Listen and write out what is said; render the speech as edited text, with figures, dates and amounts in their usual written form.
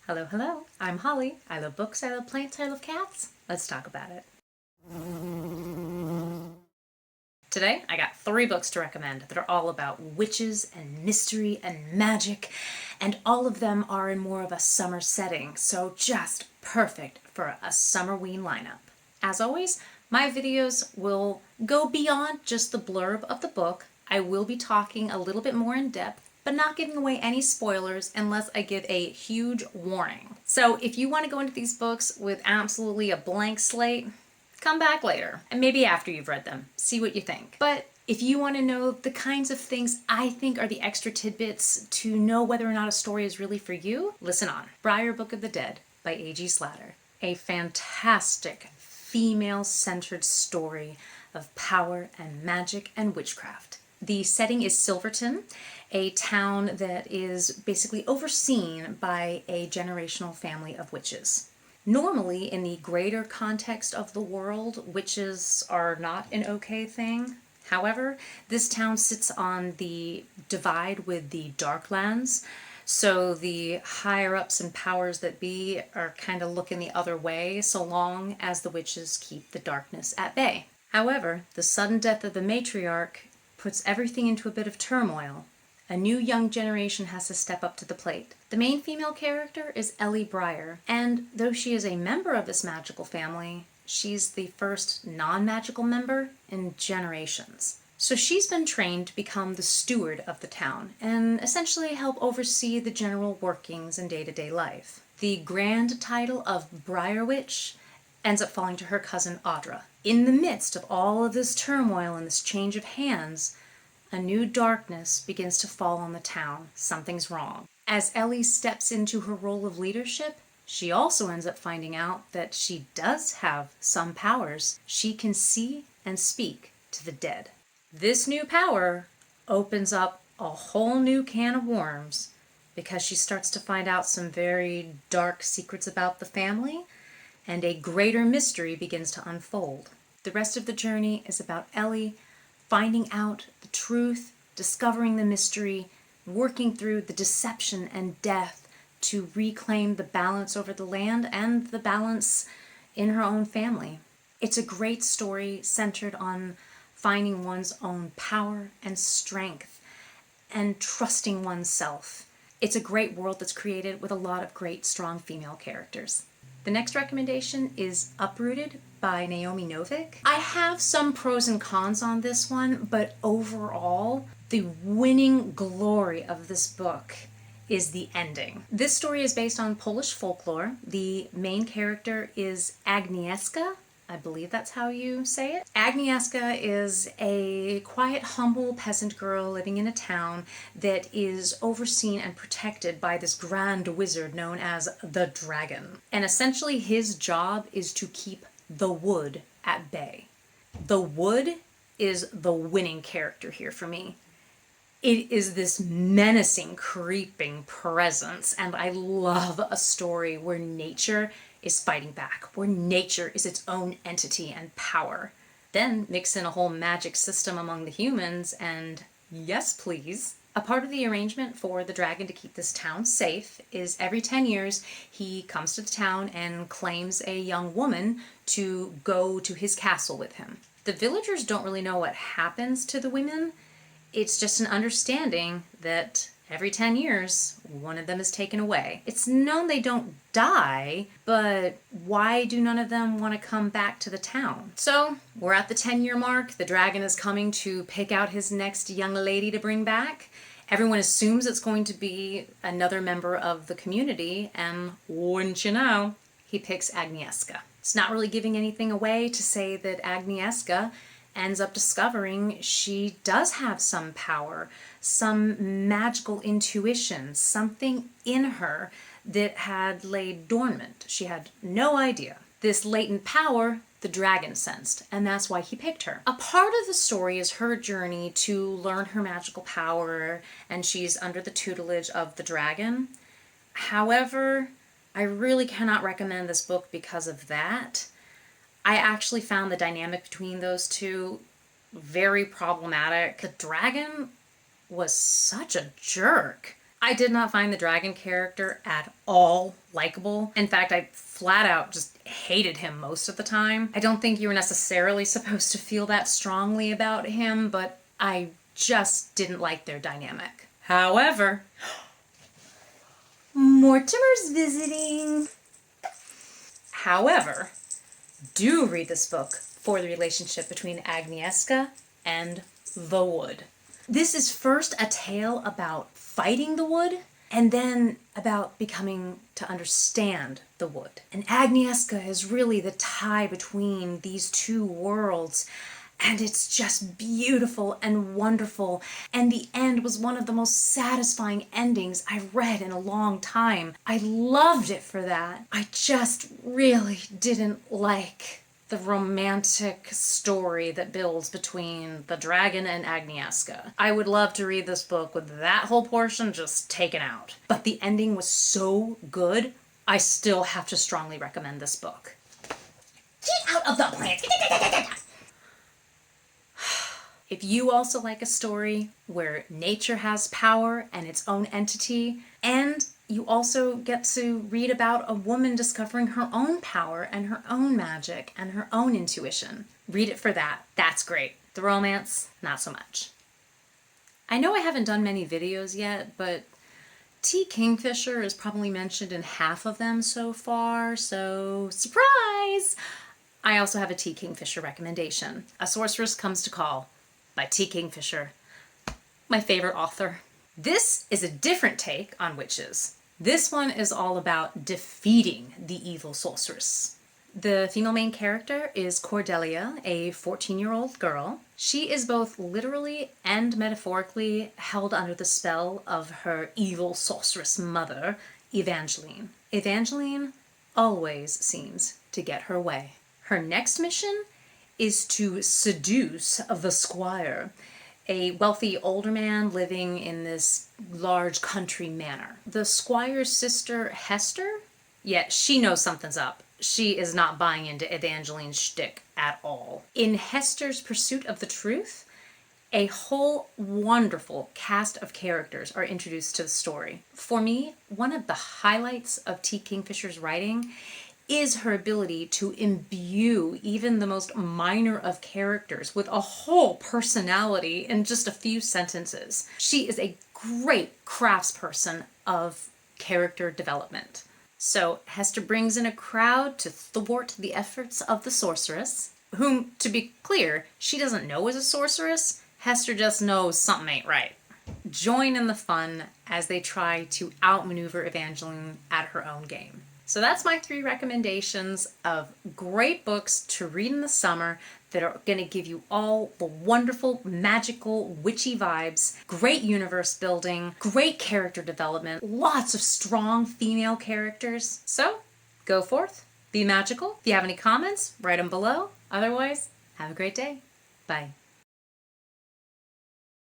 Hello, hello. I'm Holly. I love books, I love plants, I love cats. Let's talk about it. Today, I got 3 books to recommend that are all about witches and mystery and magic, and all of them are in more of a summer setting, so just perfect for a Summerween lineup. As always, my videos will go beyond just the blurb of the book. I will be talking a little bit more in depth, but not giving away any spoilers unless I give a huge warning. So if you want to go into these books with absolutely a blank slate, come back later, and maybe after you've read them, see what you think. But if you want to know the kinds of things I think are the extra tidbits to know whether or not a story is really for you, listen on. Briar Book of the Dead by A.G. Slatter. A fantastic female-centered story of power and magic and witchcraft. The setting is Silverton, a town that is basically overseen by a generational family of witches. Normally, in the greater context of the world, witches are not an okay thing. However, this town sits on the divide with the Darklands, so the higher-ups and powers that be are kind of looking the other way so long as the witches keep the darkness at bay. However, the sudden death of the matriarch puts everything into a bit of turmoil. A new young generation has to step up to the plate. The main female character is Ellie Briar, and though she is a member of this magical family, she's the first non-magical member in generations. So she's been trained to become the steward of the town and essentially help oversee the general workings and day-to-day life. The grand title of Briar Witch ends up falling to her cousin Audra. In the midst of all of this turmoil and this change of hands, a new darkness begins to fall on the town. Something's wrong. As Ellie steps into her role of leadership, she also ends up finding out that she does have some powers. She can see and speak to the dead. This new power opens up a whole new can of worms because she starts to find out some very dark secrets about the family, and a greater mystery begins to unfold. The rest of the journey is about Ellie finding out the truth, discovering the mystery, working through the deception and death to reclaim the balance over the land and the balance in her own family. It's a great story centered on finding one's own power and strength and trusting oneself. It's a great world that's created with a lot of great, strong female characters. The next recommendation is Uprooted by Naomi Novik. I have some pros and cons on this one, but overall, the winning glory of this book is the ending. This story is based on Polish folklore. The main character is Agnieszka. I believe that's how you say it. Agnieszka is a quiet, humble peasant girl living in a town that is overseen and protected by this grand wizard known as the Dragon. And essentially his job is to keep the wood at bay. The wood is the winning character here for me. It is this menacing, creeping presence, and I love a story where nature is fighting back, where nature is its own entity and power. Then mix in a whole magic system among the humans, and yes, please. A part of the arrangement for the dragon to keep this town safe is every 10 years he comes to the town and claims a young woman to go to his castle with him. The villagers don't really know what happens to the women. It's just an understanding that every 10 years, one of them is taken away. It's known they don't die, but why do none of them want to come back to the town? So, we're at the 10-year mark. The dragon is coming to pick out his next young lady to bring back. Everyone assumes it's going to be another member of the community, and wouldn't you know, he picks Agnieszka. It's not really giving anything away to say that Agnieszka ends up discovering she does have some power, some magical intuition, something in her that had laid dormant. She had no idea. This latent power the dragon sensed, and that's why he picked her. A part of the story is her journey to learn her magical power, and she's under the tutelage of the dragon. However, I really cannot recommend this book because of that. I actually found the dynamic between those two very problematic. The dragon was such a jerk. I did not find the dragon character at all likable. In fact, I flat out just hated him most of the time. I don't think you were necessarily supposed to feel that strongly about him, but I just didn't like their dynamic. However, Mortimer's visiting. However, do read this book for the relationship between Agnieszka and the wood. This is first a tale about fighting the wood, and then about becoming to understand the wood. And Agnieszka is really the tie between these two worlds. And it's just beautiful and wonderful. And the end was one of the most satisfying endings I've read in a long time. I loved it for that. I just really didn't like the romantic story that builds between the dragon and Agnieszka. I would love to read this book with that whole portion just taken out. But the ending was so good, I still have to strongly recommend this book. Get out of the plants! If you also like a story where nature has power and its own entity, and you also get to read about a woman discovering her own power and her own magic and her own intuition, read it for that. That's great. The romance, not so much. I know I haven't done many videos yet, but T. Kingfisher is probably mentioned in half of them so far, so surprise! I also have a T. Kingfisher recommendation. A Sorceress Comes to Call by T. Kingfisher, my favorite author. This is a different take on witches. This one is all about defeating the evil sorceress. The female main character is Cordelia, a 14-year-old girl. She is both literally and metaphorically held under the spell of her evil sorceress mother, Evangeline. Evangeline always seems to get her way. Her next mission is to seduce the squire, a wealthy older man living in this large country manor. The squire's sister, Hester, she knows something's up. She is not buying into Evangeline's shtick at all. In Hester's pursuit of the truth, a whole wonderful cast of characters are introduced to the story. For me, one of the highlights of T. Kingfisher's writing is her ability to imbue even the most minor of characters with a whole personality in just a few sentences. She is a great craftsperson of character development. So Hester brings in a crowd to thwart the efforts of the sorceress, whom, to be clear, she doesn't know is a sorceress. Hester just knows something ain't right. Join in the fun as they try to outmaneuver Evangeline at her own game. So that's my 3 recommendations of great books to read in the summer that are going to give you all the wonderful, magical, witchy vibes, great universe building, great character development, lots of strong female characters. So go forth, be magical. If you have any comments, write them below. Otherwise, have a great day. Bye.